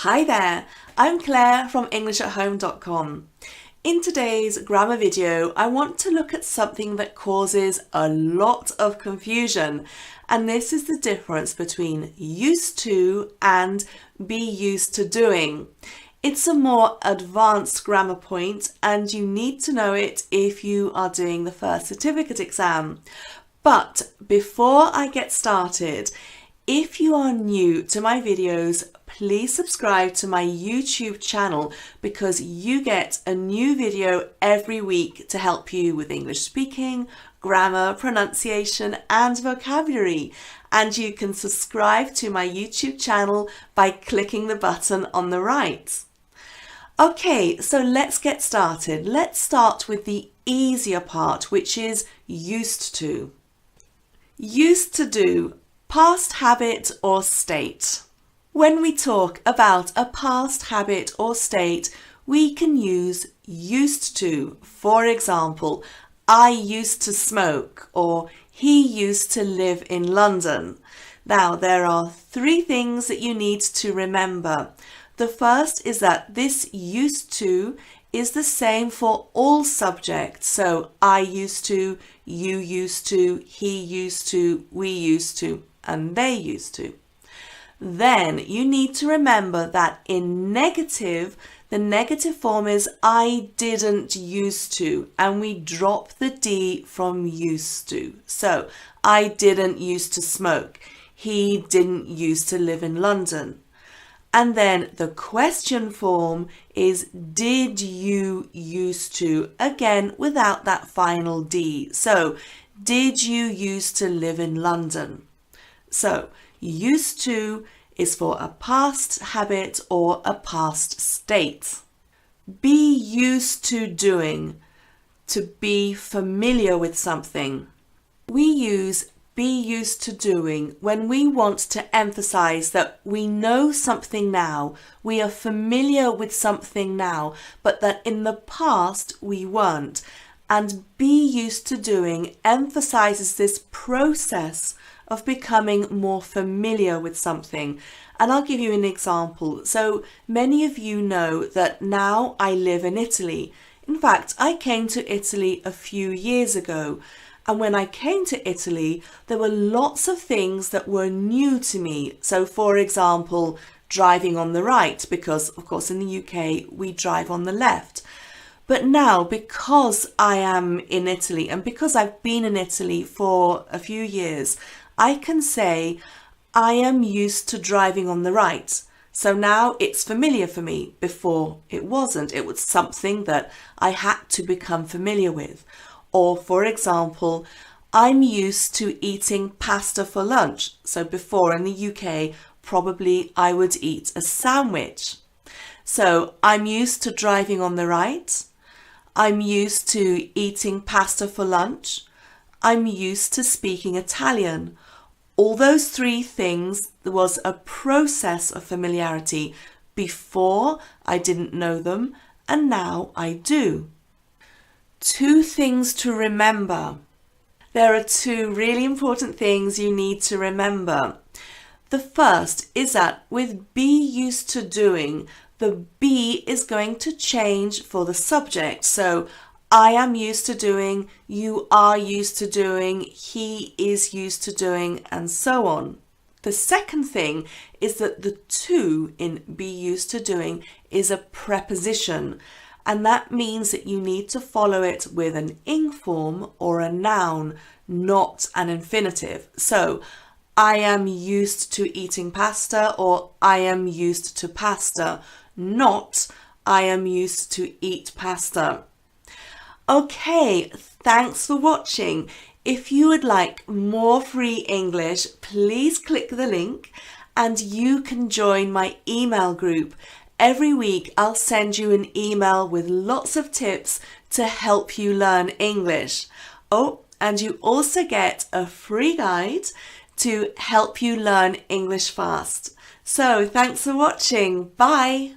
Hi there, I'm Claire from english-at-home.com. In today's grammar video, I want to look at something that causes a lot of confusion, and this is the difference between used to and be used to doing. It's a more advanced grammar point and you need to know it if you are doing the first certificate exam. But before I get started, if you are new to my videos, please subscribe to my YouTube channel because you get a new video every week to help you with English speaking, grammar, pronunciation and vocabulary. And you can subscribe to my YouTube channel by clicking the button on the right. Okay, so let's get started. Let's start with the easier part, which is used to. Used to do. Past habit or state. When we talk about a past habit or state, we can use used to. For example, I used to smoke or he used to live in London. Now, there are three things that you need to remember. The first is that this used to is the same for all subjects. So I used to, you used to, he used to, we used to, and they used to. Then you need to remember that in negative, the negative form is I didn't used to, and we drop the D from used to. So I didn't used to smoke. He didn't used to live in London. And then the question form is did you used to, again without that final D. So did you used to live in London? So used to is for a past habit or a past state. Be used to doing, to be familiar with something. We use be used to doing when we want to emphasize that we know something now, we are familiar with something now, but that in the past we weren't. And be used to doing emphasizes this process of becoming more familiar with something. And I'll give you an example. So many of you know that now I live in Italy. In fact, I came to Italy a few years ago. And when I came to Italy, there were lots of things that were new to me. So for example, driving on the right, because of course in the UK we drive on the left. But now, because I am in Italy and because I've been in Italy for a few years, I can say I am used to driving on the right. So now it's familiar for me. Before it wasn't. It was something that I had to become familiar with. Or for example, I'm used to eating pasta for lunch. So before in the UK, probably I would eat a sandwich. So I'm used to driving on the right. I'm used to eating pasta for lunch. I'm used to speaking Italian. All those three things, there was a process of familiarity. Before I didn't know them and now I do. Two things to remember. There are two really important things you need to remember. The first is that with be used to doing, the be is going to change for the subject. So I am used to doing, you are used to doing, he is used to doing, and so on. The second thing is that the to in be used to doing is a preposition. And that means that you need to follow it with an ing form or a noun, not an infinitive. So, I am used to eating pasta or I am used to pasta, not I am used to eat pasta. Okay, thanks for watching. If you would like more free English, please click the link and you can join my email group. Every week I'll send you an email with lots of tips to help you learn English. Oh, and you also get a free guide to help you learn English fast. So thanks for watching. Bye.